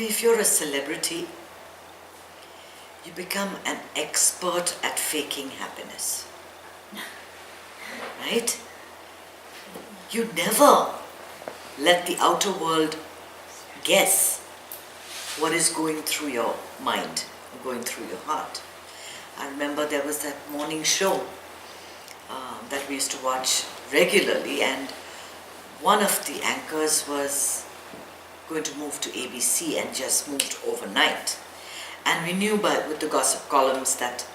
if you're a celebrity, you become an expert at faking happiness. Right? You never let the outer world guess what is going through your mind, going through your heart. I remember there was that morning show that we used to watch regularly, and one of the anchors was going to move to ABC and just moved overnight. And we knew with the gossip columns that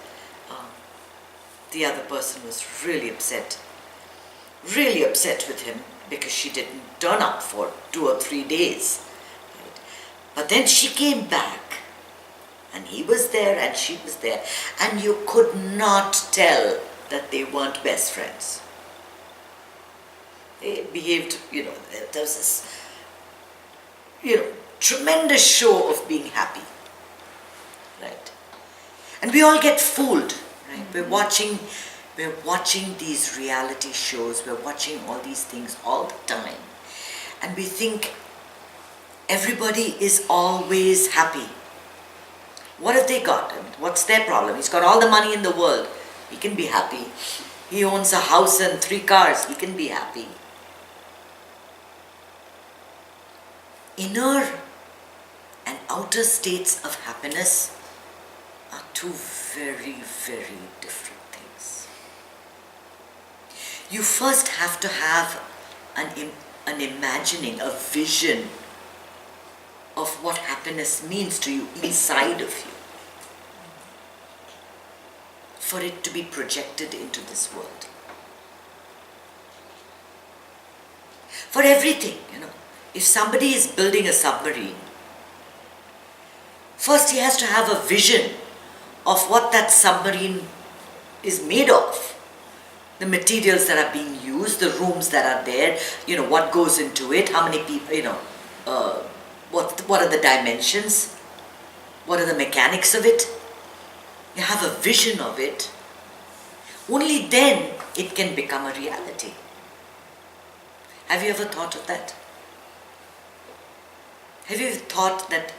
the other person was really upset with him because she didn't turn up for 2 or 3 days. Right? But then she came back, and he was there and she was there, and you could not tell that they weren't best friends. They behaved, there was this, tremendous show of being happy. Right? And we all get fooled, right? We're watching these reality shows, we're watching all these things all the time, and we think everybody is always happy. What have they got? What's their problem? He's got all the money in the world. He can be happy. He owns a house and 3 cars. He can be happy. Inner and outer states of happiness are 2 very, very different things. You first have to have an imagining, a vision of what happiness means to you inside of you, for it to be projected into this world. For everything, if somebody is building a submarine, first he has to have a vision of what that submarine is made of. The materials that are being used, the rooms that are there, what goes into it, how many people, what are the dimensions, what are the mechanics of it. You have a vision of it. Only then it can become a reality. Have you ever thought of that? Have you ever thought that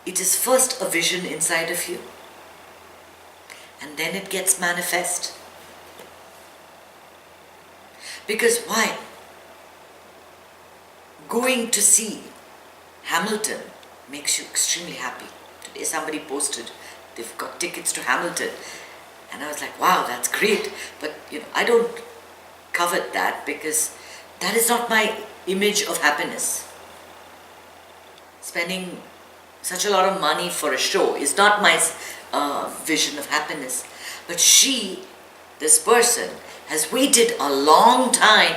it is first a vision inside of you, and then it gets manifest? Because why? Going to see Hamilton makes you extremely happy. Today somebody posted they've got tickets to Hamilton, and I was like, wow, that's great. But I don't covet that, because that is not my image of happiness. Spending such a lot of money for a show is not my vision of happiness. But this person, has waited a long time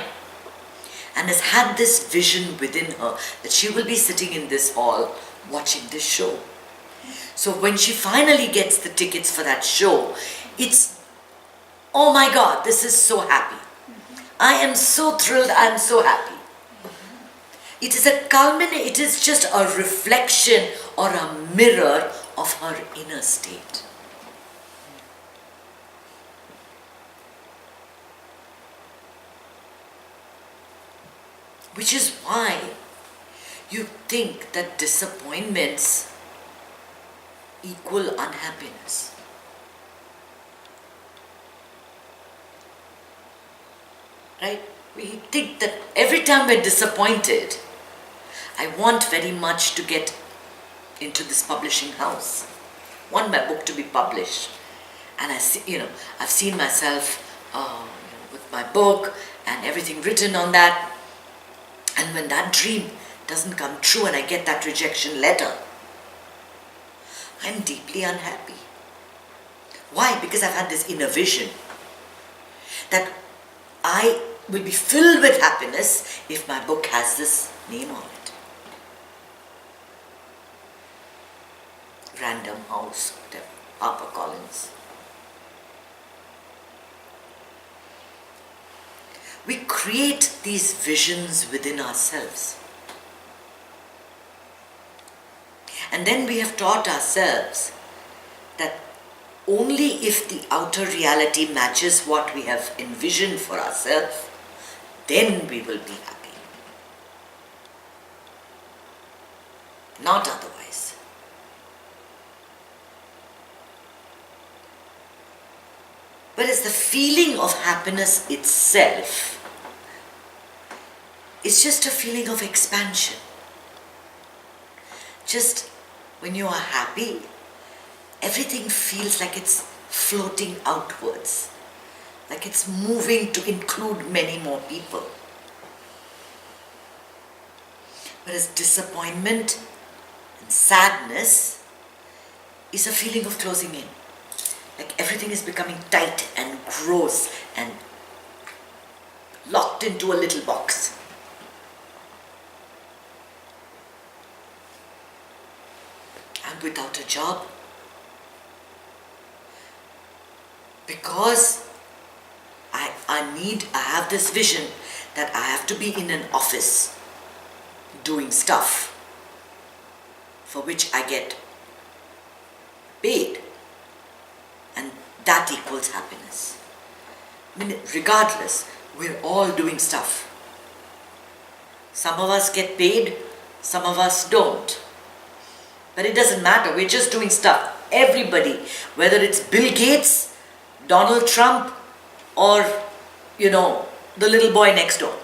and has had this vision within her that she will be sitting in this hall watching this show. So when she finally gets the tickets for that show, it's, oh my God, this is so happy. I am so thrilled, I am so happy. It is it is just a reflection or a mirror of her inner state. Which is why you think that disappointments equal unhappiness. Right? We think that every time we're disappointed, I want very much to get into this publishing house. I want my book to be published. And I've seen myself with my book and everything written on that. And when that dream doesn't come true and I get that rejection letter, I'm deeply unhappy. Why? Because I've had this inner vision that I will be filled with happiness if my book has this name on it. Random House, whatever, HarperCollins. We create these visions within ourselves. And then we have taught ourselves that only if the outer reality matches what we have envisioned for ourselves, then we will be happy. Not otherwise. Whereas the feeling of happiness itself is just a feeling of expansion. Just when you are happy, everything feels like it's floating outwards, like it's moving to include many more people. Whereas disappointment and sadness is a feeling of closing in. Like everything is becoming tight and gross and locked into a little box. I'm without a job because I have this vision that I have to be in an office doing stuff for which I get paid, and that equals happiness. I mean, regardless, we're all doing stuff. Some of us get paid, some of us don't. But it doesn't matter, we're just doing stuff. Everybody, whether it's Bill Gates, Donald Trump, or, the little boy next door.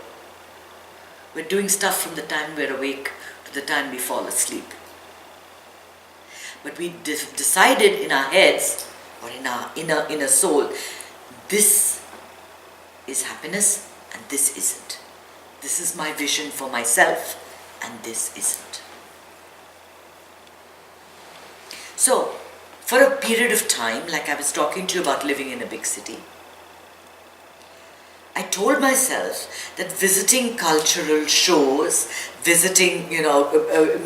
We're doing stuff from the time we're awake to the time we fall asleep. But we decided in our heads, or in our inner soul, this is happiness and this isn't. This is my vision for myself and this isn't. So, for a period of time, like I was talking to you about living in a big city, I told myself that visiting cultural shows, visiting,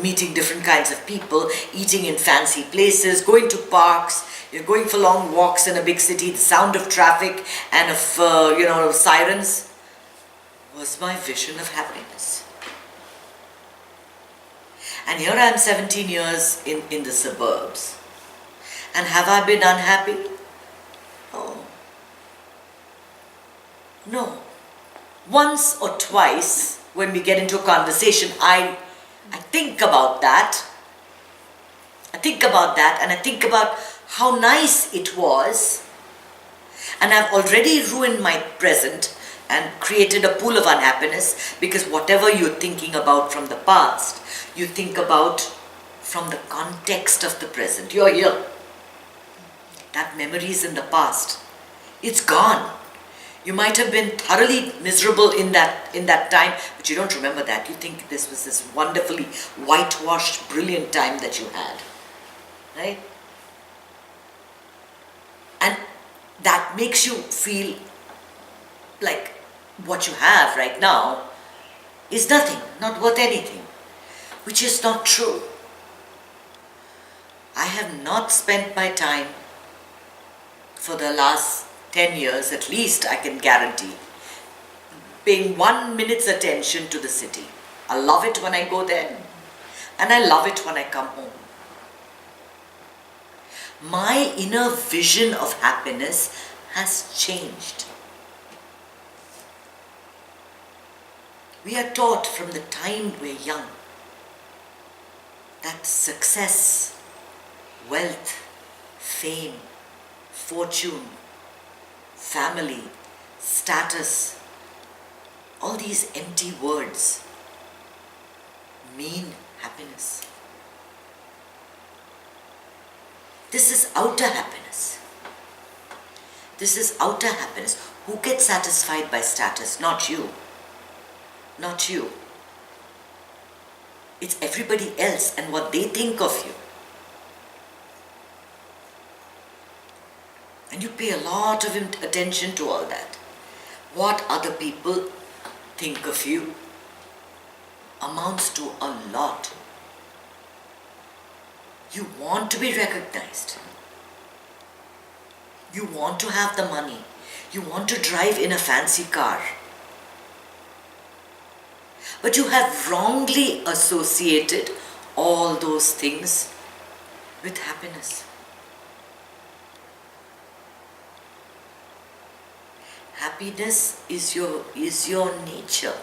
meeting different kinds of people, eating in fancy places, going to parks, going for long walks in a big city, the sound of traffic and of, sirens, was my vision of happiness. And here I am 17 years in the suburbs. And have I been unhappy? Oh. No. Once or twice, when we get into a conversation, I think about that. I think about that and I think about how nice it was. And I've already ruined my present and created a pool of unhappiness, because whatever you're thinking about from the past, you think about from the context of the present. You're here. That memory is in the past. It's gone. You might have been thoroughly miserable in that time, but you don't remember that. You think this was this wonderfully whitewashed, brilliant time that you had. Right? And that makes you feel like what you have right now is nothing, not worth anything, which is not true. I have not spent my time for the last 10 years, at least I can guarantee, paying 1 minute's attention to the city. I love it when I go there, and I love it when I come home. My inner vision of happiness has changed. We are taught from the time we're young that success, wealth, fame, fortune, family, status, all these empty words mean happiness. This is outer happiness. This is outer happiness. Who gets satisfied by status? Not you. Not you. It's everybody else and what they think of you. And you pay a lot of attention to all that. What other people think of you amounts to a lot. You want to be recognized. You want to have the money. You want to drive in a fancy car. But you have wrongly associated all those things with happiness. Happiness is your nature.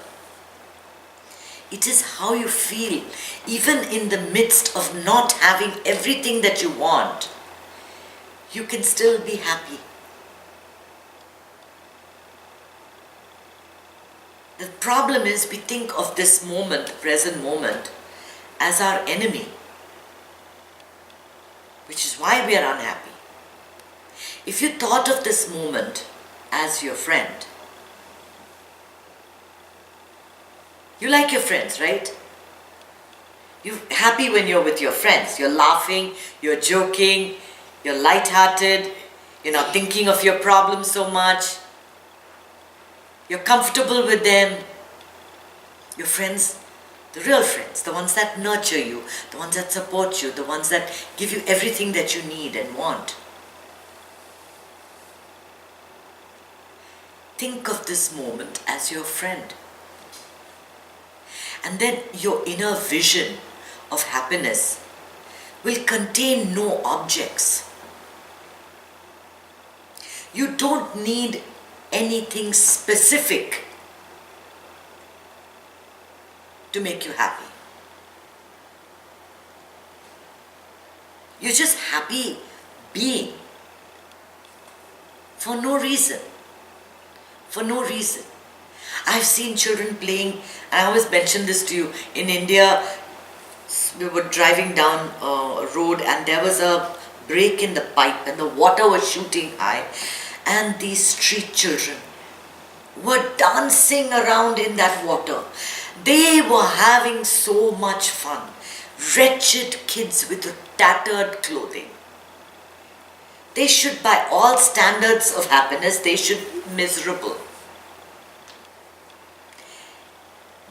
It is how you feel, even in the midst of not having everything that you want. You can still be happy. The problem is we think of this moment, the present moment, as our enemy, which is why we are unhappy. If you thought of this moment as your friend, you like your friends, right? You're happy when you're with your friends. You're laughing, you're joking, you're lighthearted, you're not thinking of your problems so much. You're comfortable with them. Your friends, the real friends, the ones that nurture you, the ones that support you, the ones that give you everything that you need and want. Think of this moment as your friend. And then your inner vision of happiness will contain no objects. You don't need anything specific to make you happy. You're just happy being for no reason. For no reason. I've seen children playing, and I always mention this to you. In India, we were driving down a road and there was a break in the pipe and the water was shooting high, and these street children were dancing around in that water. They were having so much fun. Wretched kids with tattered clothing. They should, by all standards of happiness, they should be miserable.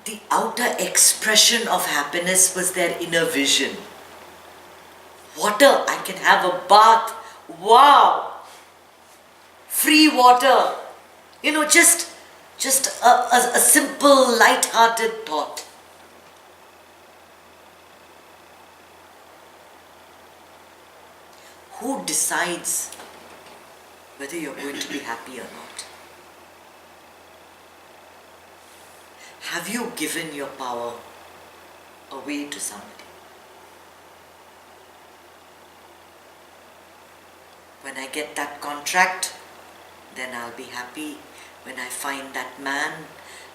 The outer expression of happiness was their inner vision. Water, I can have a bath. Wow! Free water. Just a simple, light-hearted thought. Who decides whether you're going to be happy or not? Have you given your power away to somebody? When I get that contract, then I'll be happy. When I find that man,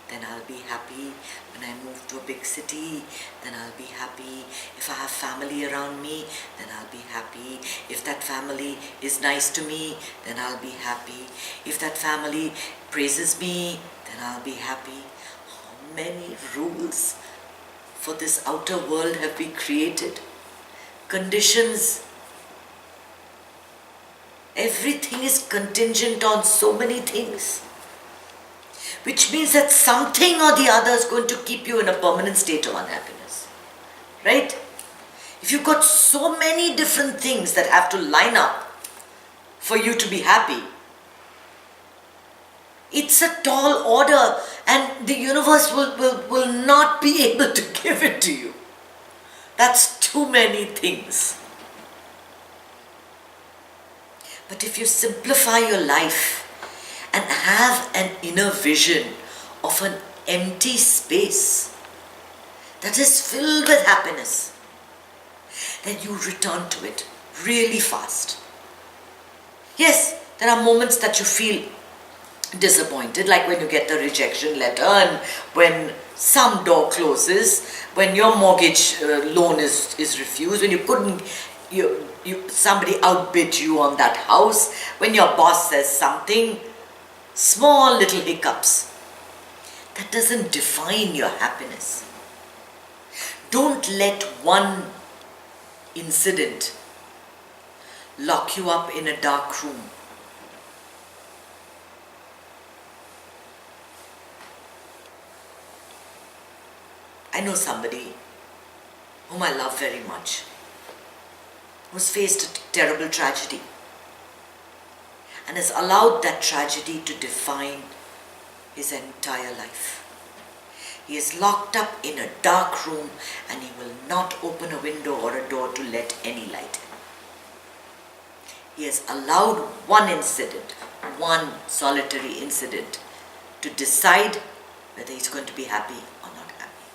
then I'll be happy. When I move to a big city, then I'll be happy. If I have family around me, then I'll be happy. If that family is nice to me, then I'll be happy. If that family praises me, then I'll be happy. How many rules for this outer world have we created? Conditions. Everything is contingent on so many things, which means that something or the other is going to keep you in a permanent state of unhappiness, right? If you've got so many different things that have to line up for you to be happy, it's a tall order, and the universe will not be able to give it to you. That's too many things. But if you simplify your life and have an inner vision of an empty space that is filled with happiness, then you return to it really fast. Yes, there are moments that you feel disappointed, like when you get the rejection letter and when some door closes, when your mortgage loan is refused, when somebody outbid you on that house, when your boss says something. Small little hiccups. That doesn't define your happiness. Don't let one incident lock you up in a dark room. I know somebody whom I love very much, who's faced a terrible tragedy and has allowed that tragedy to define his entire life. He is locked up in a dark room and he will not open a window or a door to let any light in. He has allowed one incident, one solitary incident, to decide whether he's going to be happy or not happy.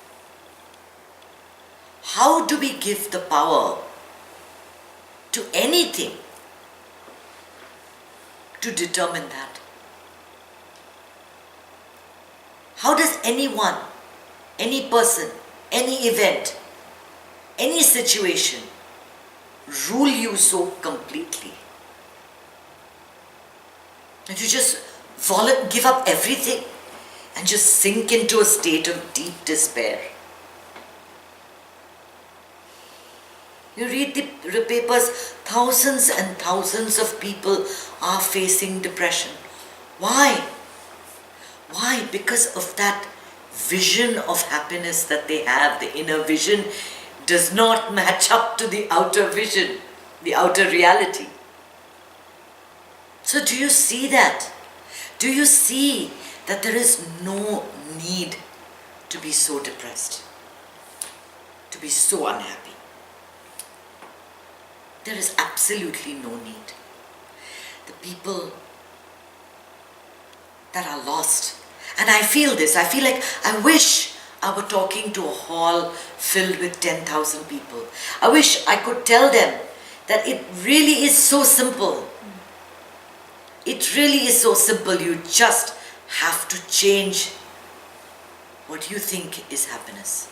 How do we give the power to anything to determine that? How does anyone, any person, any event, any situation rule you so completely that you just give up everything and just sink into a state of deep despair. You read the papers, thousands and thousands of people are facing depression. Why? Why? Because of that vision of happiness that they have. The inner vision does not match up to the outer vision, the outer reality. So do you see that? Do you see that there is no need to be so depressed, to be so unhappy? There is absolutely no need. The people that are lost, and I feel this, I feel like I wish I were talking to a hall filled with 10,000 people. I wish I could tell them that it really is so simple. It really is so simple. You just have to change what you think is happiness.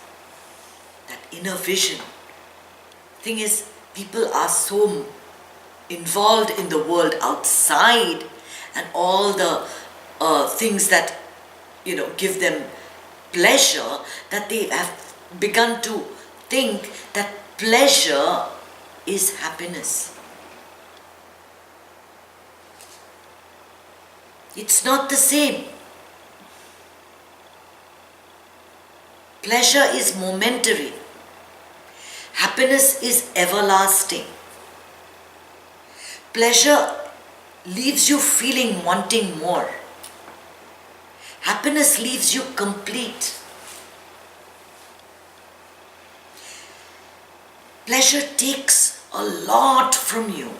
That inner vision. Thing is, people are so involved in the world outside and all the things that, give them pleasure, that they have begun to think that pleasure is happiness. It's not the same. Pleasure is momentary. Happiness is everlasting. Pleasure leaves you feeling wanting more. Happiness leaves you complete. Pleasure takes a lot from you.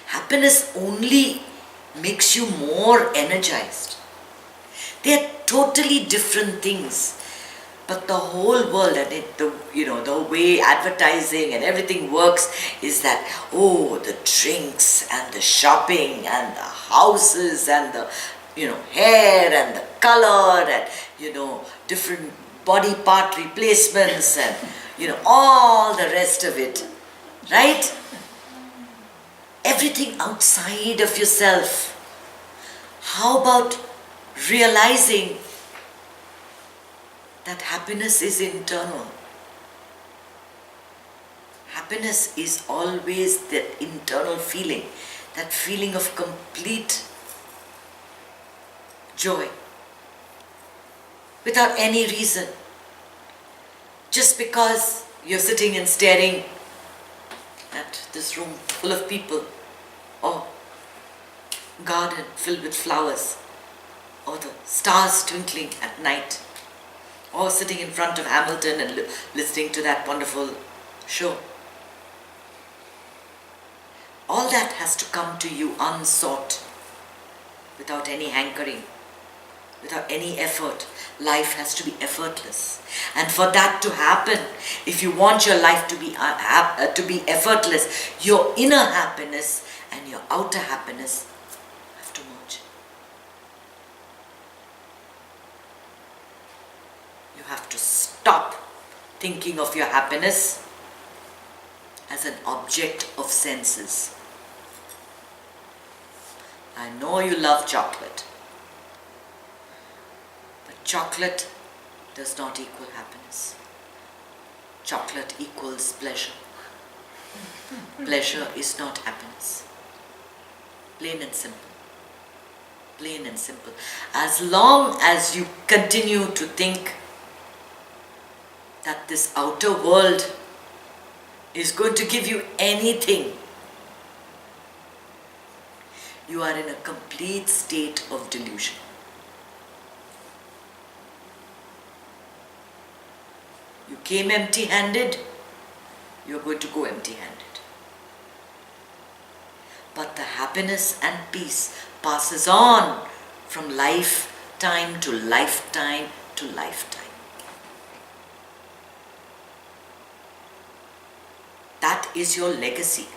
Happiness only makes you more energized. They are totally different things. But the whole world and the way advertising and everything works is that, the drinks and the shopping and the houses and the, hair and the color and, different body part replacements and, all the rest of it, right? Everything outside of yourself. How about realizing that happiness is internal? Happiness is always that internal feeling, that feeling of complete joy, without any reason. Just because you're sitting and staring at this room full of people, or garden filled with flowers, or the stars twinkling at night, or sitting in front of Hamilton and listening to that wonderful show. All that has to come to you unsought, without any hankering, without any effort. Life has to be effortless. And for that to happen, if you want your life to be effortless, your inner happiness and your outer happiness have to merge. You have to stop thinking of your happiness as an object of senses. I know you love chocolate, but chocolate does not equal happiness. Chocolate equals pleasure. Pleasure is not happiness. Plain and simple. Plain and simple. As long as you continue to think that this outer world is going to give you anything, you are in a complete state of delusion. You came empty-handed, you're going to go empty-handed. But the happiness and peace passes on from lifetime to lifetime to lifetime. That is your legacy.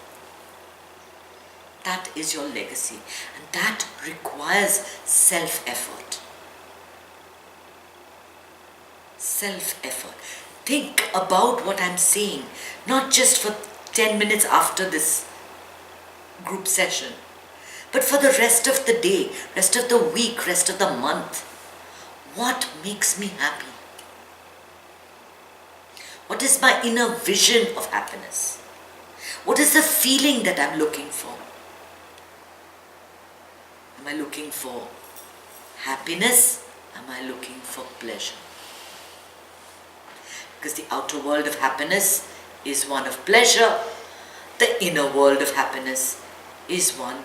That is your legacy. And that requires self-effort. self-effort. Think about what I'm saying, not just for 10 minutes after this group session, but for the rest of the day, rest of the week, rest of the month. What makes me happy? What is my inner vision of happiness? What is the feeling that I'm looking for? Am I looking for happiness? Am I looking for pleasure? Because the outer world of happiness is one of pleasure. The inner world of happiness is one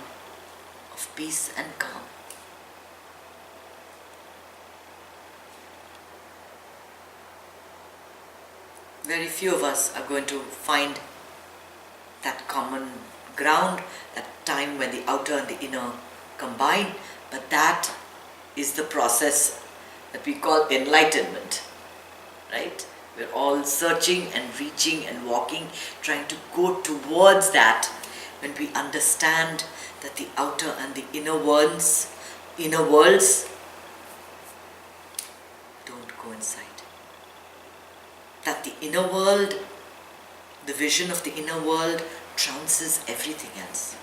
of peace and calm. Very few of us are going to find that common ground, that time when the outer and the inner combine, but that is the process that we call enlightenment, right? We're all searching and reaching and walking, trying to go towards that when we understand that the outer and the inner worlds don't coincide. That the inner world, the vision of the inner world trounces everything else.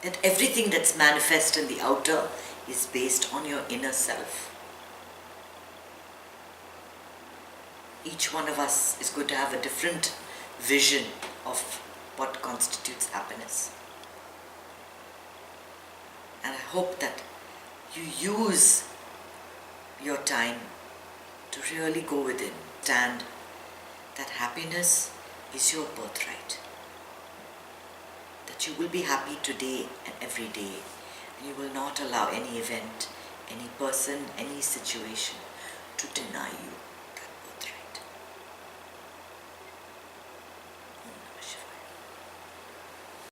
That everything that's manifest in the outer is based on your inner self. Each one of us is going to have a different vision of what constitutes happiness. And I hope that you use your time to really go within, understand that happiness is your birthright. That you will be happy today and every day, and you will not allow any event, any person, any situation to deny you